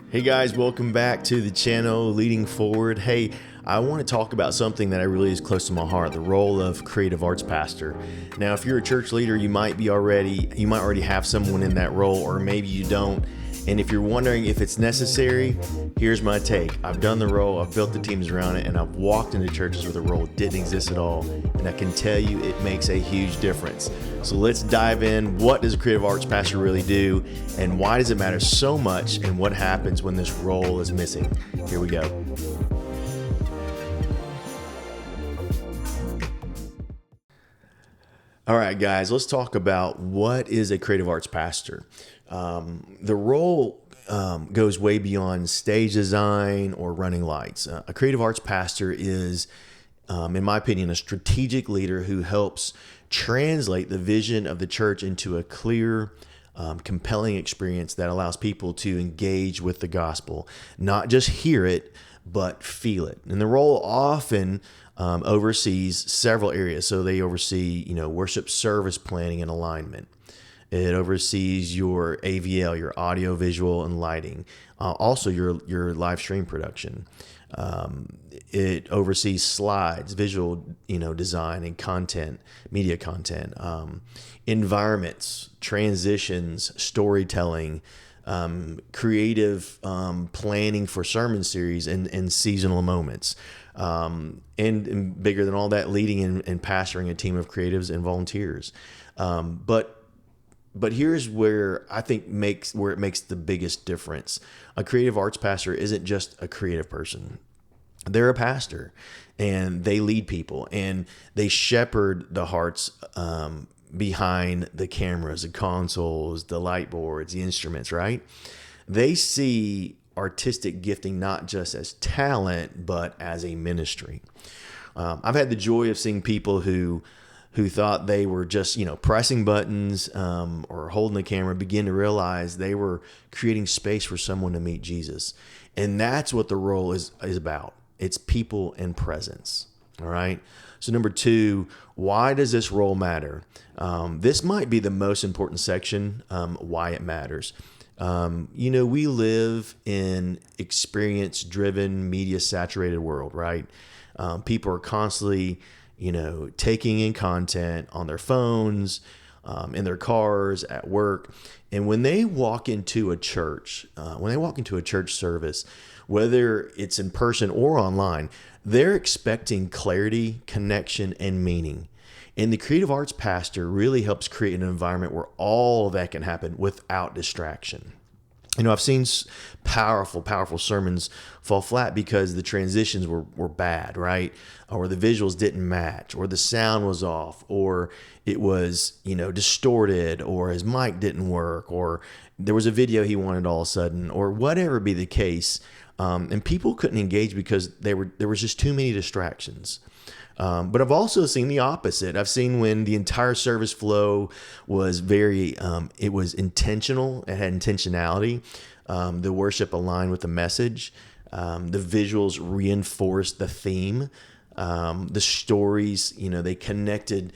Hey guys, welcome back to the channel Leading Forward. Hey, I want to talk about something that really is close to my heart, the role of creative arts pastor. Now, if you're a church leader, you might already have someone in that role, or maybe you don't. And if you're wondering if it's necessary, here's my take. I've done the role, I've built the teams around it, and I've walked into churches where the role didn't exist at all. And I can tell you it makes a huge difference. So let's dive in. What does a creative arts pastor really do? And why does it matter so much? And what happens when this role is missing? Here we go. All right, guys, let's talk about what is a creative arts pastor. The role goes way beyond stage design or running lights. A creative arts pastor is, in my opinion, a strategic leader who helps translate the vision of the church into a clear, compelling experience that allows people to engage with the gospel, not just hear it, but feel it. And the role often oversees several areas. So they oversee, worship service planning and alignment. It oversees your AVL, your audio, visual, and lighting. Also, your live stream production. It oversees slides, visual, design and content, media content, environments, transitions, storytelling, creative planning for sermon series and seasonal moments. And bigger than all that, leading and pastoring a team of creatives and volunteers. But here's where I think it makes the biggest difference. A creative arts pastor isn't just a creative person. They're a pastor, and they lead people, and they shepherd the hearts behind the cameras, the consoles, the light boards, the instruments, right? They see artistic gifting not just as talent, but as a ministry. I've had the joy of seeing people who thought they were just, pressing buttons or holding the camera begin to realize they were creating space for someone to meet Jesus. And that's what the role is about. It's people and presence. All right. So number two, why does this role matter? This might be the most important section, why it matters. We live in experience-driven, media-saturated world, right? People are constantly taking in content on their phones, in their cars, at work. And when they walk into a church, service, whether it's in person or online, they're expecting clarity, connection, and meaning. And the creative arts pastor really helps create an environment where all of that can happen without distraction. I've seen powerful sermons fall flat because the transitions were bad, right? Or the visuals didn't match, or the sound was off, or it was, distorted, or his mic didn't work, or there was a video he wanted all of a sudden, or whatever be the case. And people couldn't engage because there was just too many distractions. But I've also seen the opposite. I've seen when the entire service flow was it was intentional. It had intentionality. The worship aligned with the message. The visuals reinforced the theme. The stories, they connected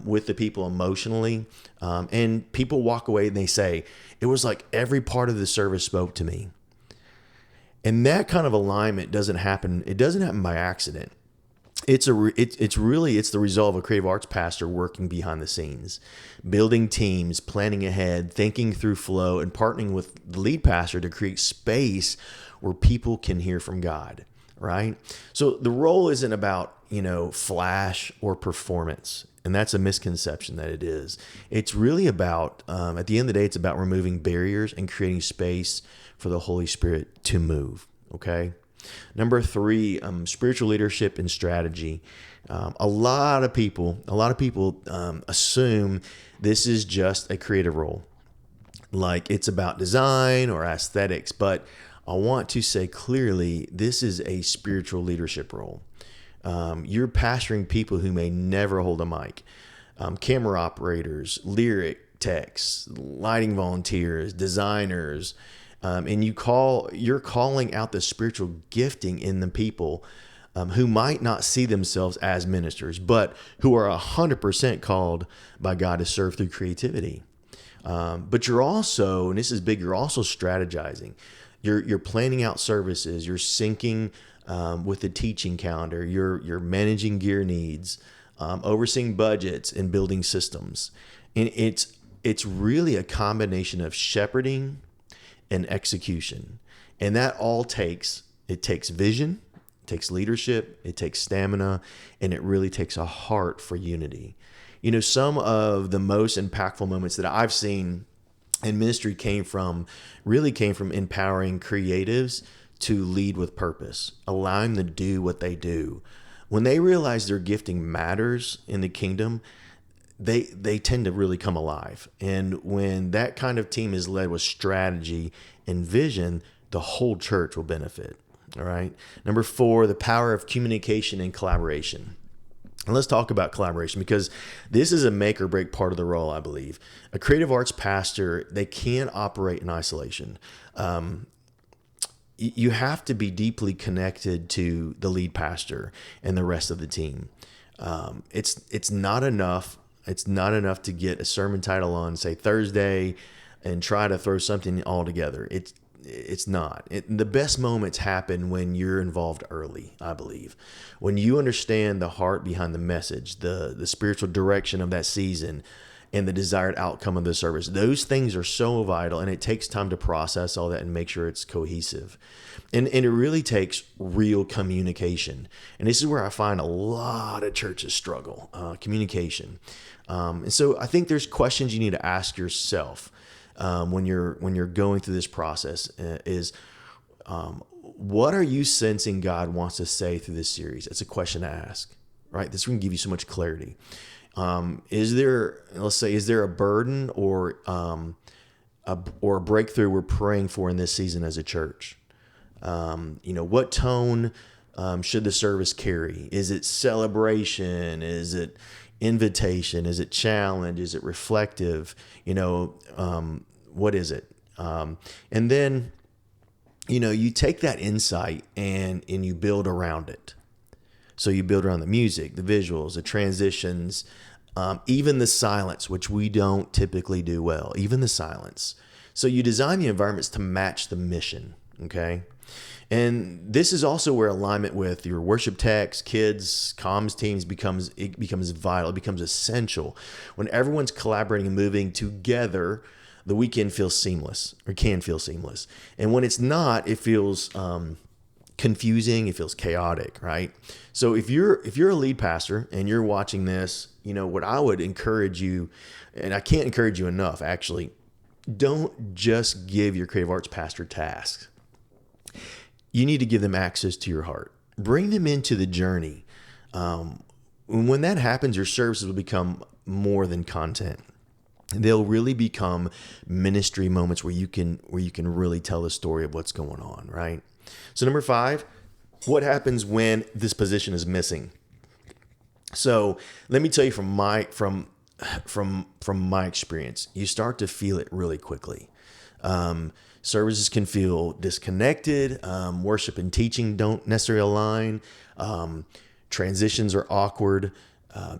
with the people emotionally. And people walk away and they say, it was like every part of the service spoke to me. And that kind of alignment doesn't happen. It doesn't happen by accident. It's the result of a creative arts pastor working behind the scenes, building teams, planning ahead, thinking through flow, and partnering with the lead pastor to create space where people can hear from God, right? So the role isn't about, flash or performance. And that's a misconception that it is. It's really about, at the end of the day, it's about removing barriers and creating space for the Holy Spirit to move, okay? Number three, spiritual leadership and strategy. A lot of people assume this is just a creative role, like it's about design or aesthetics. But I want to say clearly, this is a spiritual leadership role. You're pastoring people who may never hold a mic, camera operators, lyric techs, lighting volunteers, designers. And you're calling out the spiritual gifting in the people who might not see themselves as ministers, but who are 100% called by God to serve through creativity. But you're also, and this is big, you're also strategizing. You're planning out services. You're syncing with the teaching calendar. You're managing gear needs, overseeing budgets, and building systems. And it's really a combination of shepherding and execution. And that all takes vision, it takes leadership, it takes stamina, and it really takes a heart for unity. Some of the most impactful moments that I've seen in ministry came from empowering creatives to lead with purpose, allowing them to do what they do. When they realize their gifting matters in the kingdom, they tend to really come alive. And when that kind of team is led with strategy and vision, the whole church will benefit. All right. Number 4, the power of communication and collaboration. And let's talk about collaboration, because this is a make or break part of the role, I believe. A creative arts pastor, they can't operate in isolation. You have to be deeply connected to the lead pastor and the rest of the team. It's not enough. It's not enough to get a sermon title on, say, Thursday and try to throw something all together. It's not. The best moments happen when you're involved early, I believe. When you understand the heart behind the message, the spiritual direction of that season, and the desired outcome of the service. Those things are so vital, and it takes time to process all that and make sure it's cohesive. And it really takes real communication. And this is where I find a lot of churches struggle, communication. And so I think there's questions you need to ask yourself when you're going through this process what are you sensing God wants to say through this series? It's a question to ask, right? This can give you so much clarity. Is there a burden or a breakthrough we're praying for in this season as a church? What tone should the service carry? Is it celebration? Is it invitation? Is it challenge? Is it reflective? What is it? And then, you take that insight and you build around it. So you build around the music, the visuals, the transitions, even the silence, which we don't typically do well, even the silence. So you design the environments to match the mission, okay? And this is also where alignment with your worship techs, kids, comms teams becomes vital, it becomes essential. When everyone's collaborating and moving together, the weekend feels seamless, or can feel seamless. And when it's not, it feels confusing, it feels chaotic, right? So if you're a lead pastor and you're watching this, what I would encourage you, and I can't encourage you enough, actually, don't just give your creative arts pastor tasks. You need to give them access to your heart. Bring them into the journey. When that happens, your services will become more than content. They'll really become ministry moments where you can really tell the story of what's going on, right? So number 5, what happens when this position is missing? So let me tell you from my experience, you start to feel it really quickly. Services can feel disconnected. Worship and teaching don't necessarily align. Transitions are awkward.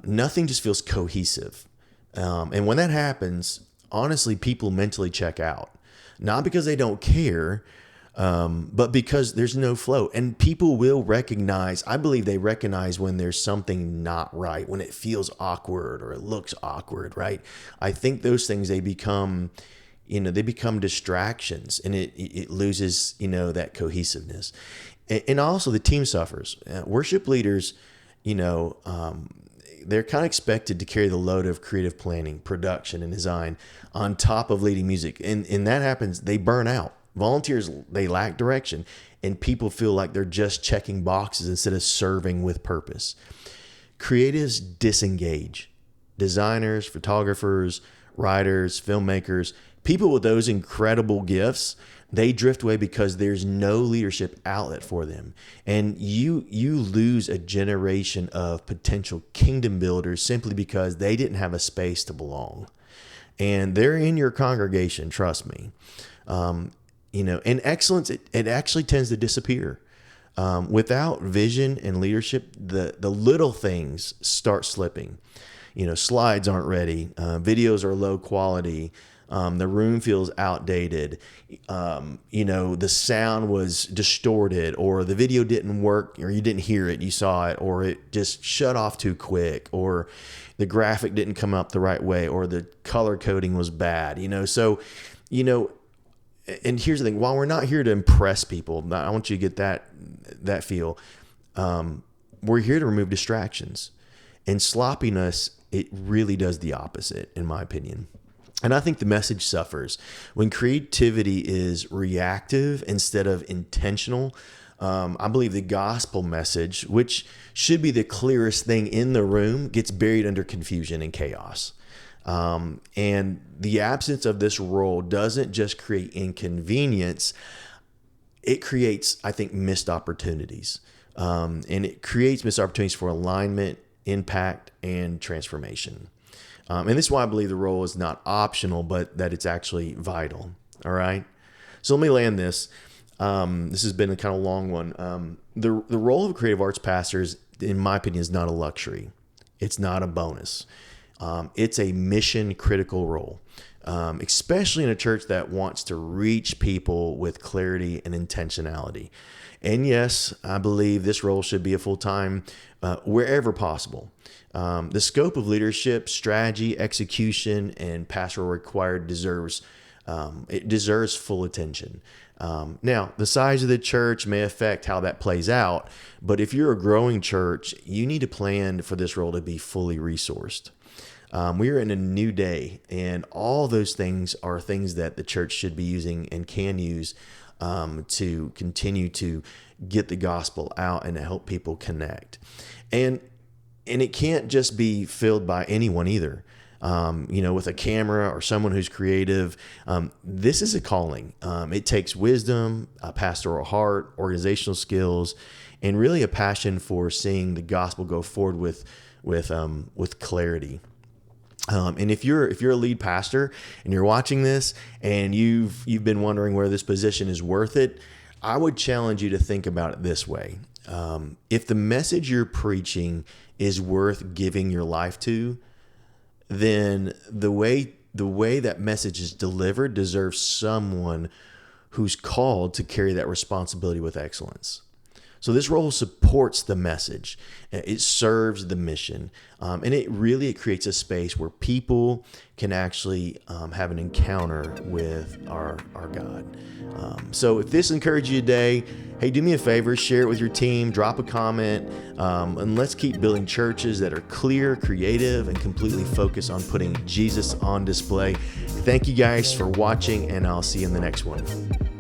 Nothing just feels cohesive. And when that happens, honestly, people mentally check out. Not because they don't care, but because there's no flow. And people will recognize, I believe they recognize when there's something not right, when it feels awkward or it looks awkward, right? I think those things, they become distractions, and it loses, that cohesiveness. And also the team suffers. Worship leaders, they're kind of expected to carry the load of creative planning, production, and design on top of leading music. And that happens, they burn out. Volunteers, they lack direction, and people feel like they're just checking boxes instead of serving with purpose. Creatives disengage. Designers, photographers, writers, filmmakers, people with those incredible gifts, they drift away because there's no leadership outlet for them. And you lose a generation of potential kingdom builders simply because they didn't have a space to belong. And they're in your congregation, trust me. And excellence, it actually tends to disappear. Without vision and leadership, the little things start slipping. Slides aren't ready. Videos are low quality. The room feels outdated. The sound was distorted, or the video didn't work, or you didn't hear it, you saw it, or it just shut off too quick, or the graphic didn't come up the right way, or the color coding was bad. And here's the thing: while we're not here to impress people, I want you to get that feel. We're here to remove distractions, and sloppiness, it really does the opposite, in my opinion. And I think the message suffers when creativity is reactive instead of intentional. I believe the gospel message, which should be the clearest thing in the room, gets buried under confusion and chaos. And the absence of this role doesn't just create inconvenience. It creates, I think, missed opportunities. And it creates missed opportunities for alignment, impact, and transformation. And this is why I believe the role is not optional, but that it's actually vital. All right. So let me land this. This has been a kind of long one. The role of creative arts pastors, in my opinion, is not a luxury. It's not a bonus. It's a mission critical role, especially in a church that wants to reach people with clarity and intentionality. And yes, I believe this role should be a full-time wherever possible. The scope of leadership, strategy, execution, and pastoral required deserves full attention. Now, the size of the church may affect how that plays out, but if you're a growing church, you need to plan for this role to be fully resourced. We are in a new day, and all those things are things that the church should be using and can use to continue to get the gospel out and to help people connect. And it can't just be filled by anyone either. With a camera or someone who's creative. This is a calling. It takes wisdom, a pastoral heart, organizational skills, and really a passion for seeing the gospel go forward with clarity. And if you're a lead pastor and you're watching this and you've been wondering whether this position is worth it, I would challenge you to think about it this way. If the message you're preaching is worth giving your life to, then the way that message is delivered deserves someone who's called to carry that responsibility with excellence. So this role supports the message. It serves the mission. And it creates a space where people can actually have an encounter with our God. So if this encouraged you today, hey, do me a favor, share it with your team, drop a comment, and let's keep building churches that are clear, creative, and completely focused on putting Jesus on display. Thank you guys for watching, and I'll see you in the next one.